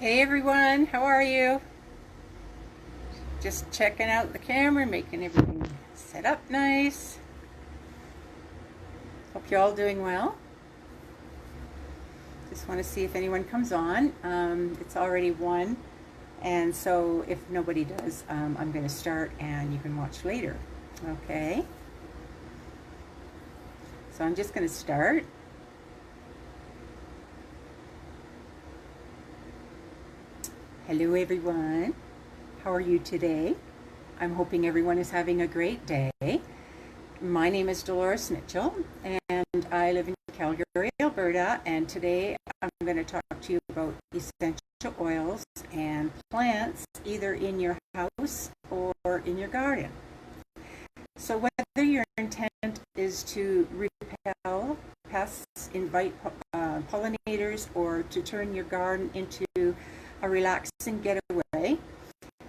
Hey everyone, how are you? Just checking out the camera, making everything set up nice. Hope you're all doing well. Just want to see if anyone comes on. It's already 1, and so if nobody does, I'm going to start and you can watch later. Okay, so I'm just going to start. Hello everyone, how are you today? I'm hoping everyone is having a great day. My name is Dolores Mitchell and I live in Calgary, Alberta, and today I'm going to talk to you about essential oils and plants either in your house or in your garden. So whether your intent is to repel pests, invite pollinators, or to turn your garden into a relaxing getaway,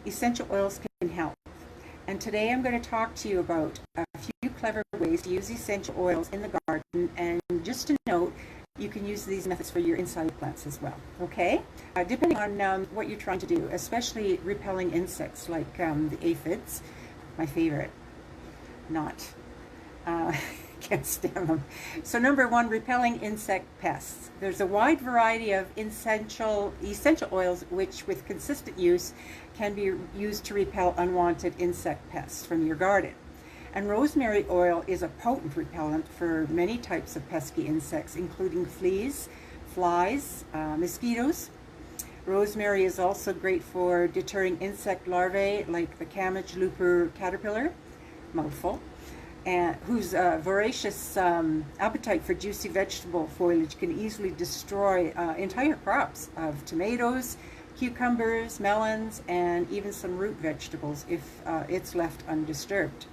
essential oils can help. And today I'm going to talk to you about a few clever ways to use essential oils in the garden. And just to note, you can use these methods for your inside plants as well, okay? Depending on what you're trying to do, especially repelling insects like the aphids, my favorite, not. Can't stand them. So number 1, repelling insect pests. There's a wide variety of essential oils which with consistent use can be used to repel unwanted insect pests from your garden. And rosemary oil is a potent repellent for many types of pesky insects, including fleas, flies, mosquitoes. Rosemary is also great for deterring insect larvae like the cabbage looper caterpillar, mouthful, and whose voracious appetite for juicy vegetable foliage can easily destroy entire crops of tomatoes, cucumbers, melons, and even some root vegetables if it's left undisturbed.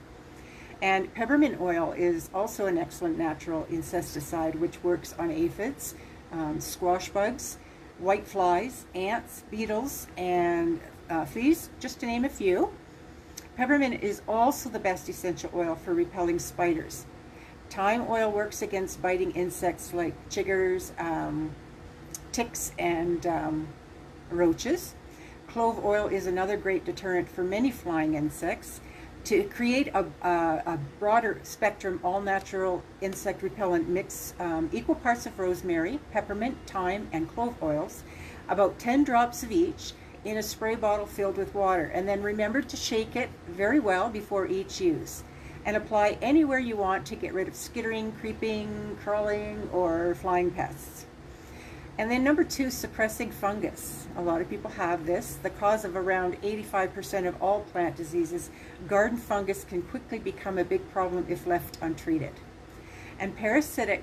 And peppermint oil is also an excellent natural insecticide which works on aphids, squash bugs, white flies, ants, beetles, and fleas, just to name a few. Peppermint is also the best essential oil for repelling spiders. Thyme oil works against biting insects like chiggers, ticks, and roaches. Clove oil is another great deterrent for many flying insects. To create a broader spectrum all-natural insect repellent, mix equal parts of rosemary, peppermint, thyme, and clove oils, about 10 drops of each, in a spray bottle filled with water, and then remember to shake it very well before each use, and apply anywhere you want to get rid of skittering, creeping, crawling, or flying pests. And then number 2, suppressing fungus. A lot of people have this. The cause of around 85% of all plant diseases, garden fungus can quickly become a big problem if left untreated. And parasitic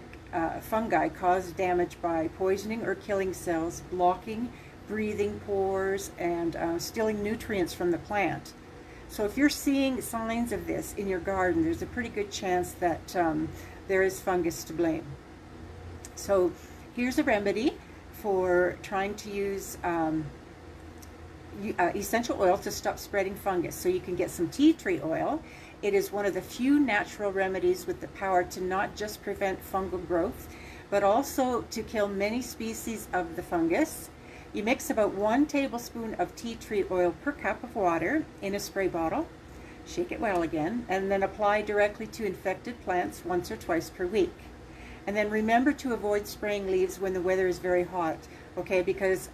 fungi cause damage by poisoning or killing cells, blocking breathing pores, and stealing nutrients from the plant. So if you're seeing signs of this in your garden, there's a pretty good chance that there is fungus to blame. So here's a remedy for trying to use essential oil to stop spreading fungus. So you can get some tea tree oil. It is one of the few natural remedies with the power to not just prevent fungal growth, but also to kill many species of the fungus. You mix about 1 tablespoon of tea tree oil per cup of water in a spray bottle, shake it well again, and then apply directly to infected plants once or twice per week. And then remember to avoid spraying leaves when the weather is very hot, okay, because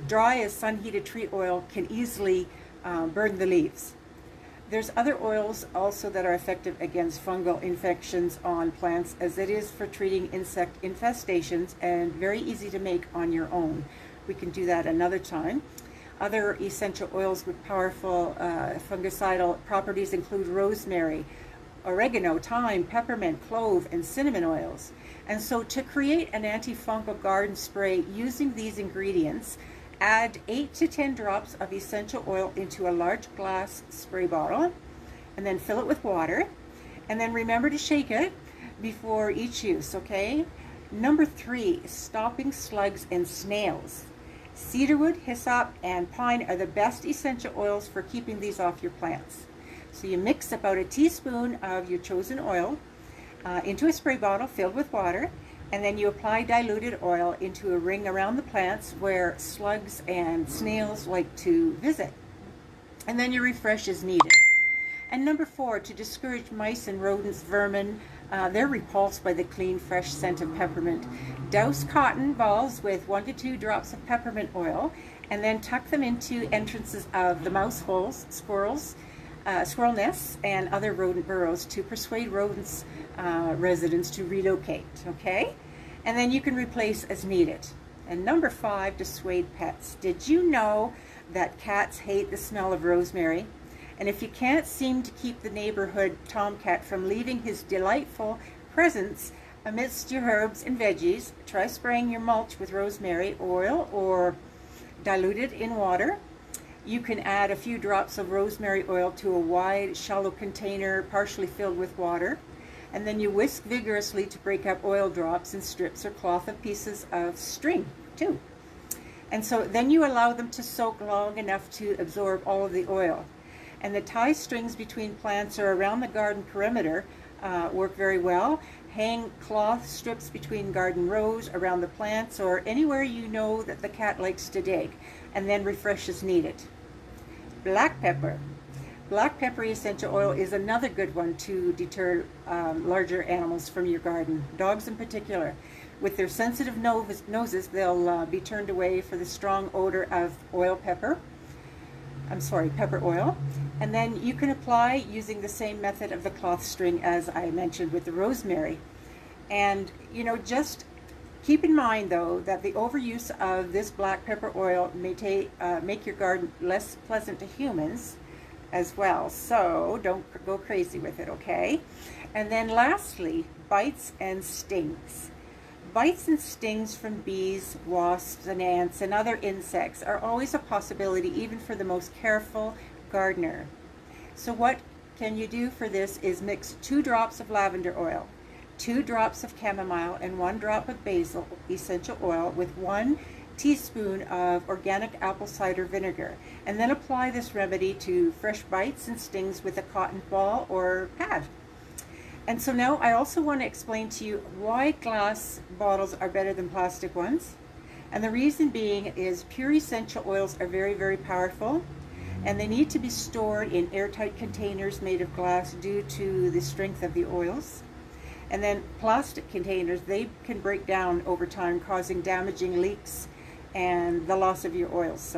dry as sun-heated tree oil can easily burn the leaves. There's other oils also that are effective against fungal infections on plants, as it is for treating insect infestations and very easy to make on your own. We can do that another time. Other essential oils with powerful fungicidal properties include rosemary, oregano, thyme, peppermint, clove, and cinnamon oils. And so to create an antifungal garden spray using these ingredients, add 8 to 10 drops of essential oil into a large glass spray bottle, and then fill it with water, and then remember to shake it before each use, okay? Number 3, stopping slugs and snails. Cedarwood, hyssop, and pine are the best essential oils for keeping these off your plants. So you mix about a teaspoon of your chosen oil into a spray bottle filled with water, And then you apply diluted oil into a ring around the plants where slugs and snails like to visit. And then you refresh as needed. And number 4, to discourage mice and rodents, vermin, they're repulsed by the clean, fresh scent of peppermint. Douse cotton balls with 1 to 2 drops of peppermint oil, and then tuck them into entrances of the mouse holes, squirrels, squirrel nests, and other rodent burrows to persuade rodents, residents to relocate, okay? And then you can replace as needed. And number 5, dissuade pets. Did you know that cats hate the smell of rosemary? And if you can't seem to keep the neighborhood tomcat from leaving his delightful presence amidst your herbs and veggies, try spraying your mulch with rosemary oil or diluted in water. You can add a few drops of rosemary oil to a wide, shallow container partially filled with water. And then you whisk vigorously to break up oil drops in strips or cloth of pieces of string too. And so then you allow them to soak long enough to absorb all of the oil. And the tie strings between plants or around the garden perimeter work very well. Hang cloth strips between garden rows, around the plants, or anywhere you know that the cat likes to dig, and then refresh as needed. Black pepper. Black pepper essential oil is another good one to deter larger animals from your garden, dogs in particular. With their sensitive noses, they'll be turned away for the strong odor of pepper oil. And then you can apply using the same method of the cloth string as I mentioned with the rosemary. And just keep in mind though that the overuse of this black pepper oil may make your garden less pleasant to humans as well. So don't go crazy with it, okay? And then lastly, bites and stings. Bites and stings from bees, wasps, and ants, and other insects are always a possibility even for the most careful gardener. So what can you do for this is mix 2 drops of lavender oil, 2 drops of chamomile, and 1 drop of basil essential oil with 1 teaspoon of organic apple cider vinegar, and then apply this remedy to fresh bites and stings with a cotton ball or pad. And so now I also want to explain to you why glass bottles are better than plastic ones. And the reason being is pure essential oils are very, very powerful, and they need to be stored in airtight containers made of glass due to the strength of the oils. And then plastic containers, they can break down over time, causing damaging leaks and the loss of your oils.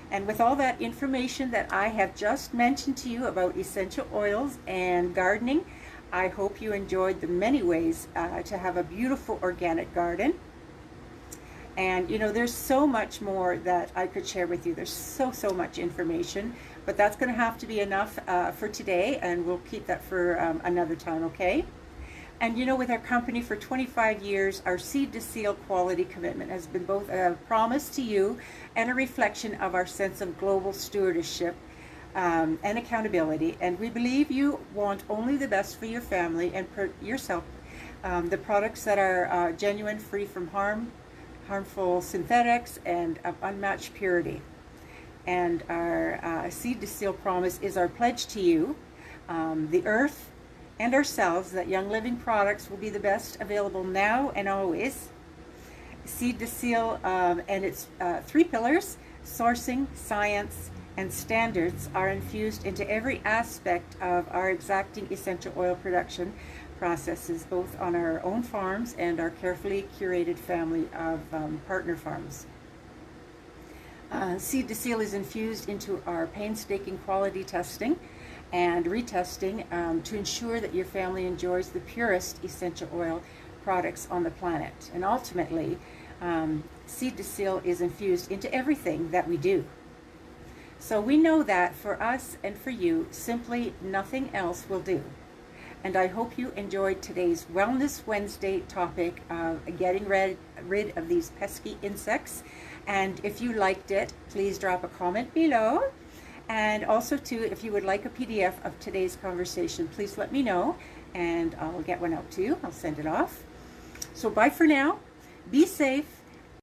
And with all that information that I have just mentioned to you about essential oils and gardening, I hope you enjoyed the many ways to have a beautiful organic garden. And there's so much more that I could share with you. There's so much information, but that's going to have to be enough for today, and we'll keep that for another time, okay? And with our company for 25 years, our seed to seal quality commitment has been both a promise to you and a reflection of our sense of global stewardship and accountability. And we believe you want only the best for your family and yourself. The products that are genuine, free from harmful synthetics, and of unmatched purity. And our seed to seal promise is our pledge to you, the earth, and ourselves, that Young Living products will be the best available now and always. Seed to Seal and its 3 pillars, sourcing, science, and standards, are infused into every aspect of our exacting essential oil production processes, both on our own farms and our carefully curated family of partner farms. Seed to Seal is infused into our painstaking quality testing and retesting to ensure that your family enjoys the purest essential oil products on the planet. And ultimately, Seed to Seal is infused into everything that we do. So we know that for us and for you, simply nothing else will do. And I hope you enjoyed today's Wellness Wednesday topic of getting rid of these pesky insects. And if you liked it, please drop a comment below. And also too, if you would like a PDF of today's conversation, please let me know and I'll get one out to you. I'll send it off. So bye for now. Be safe.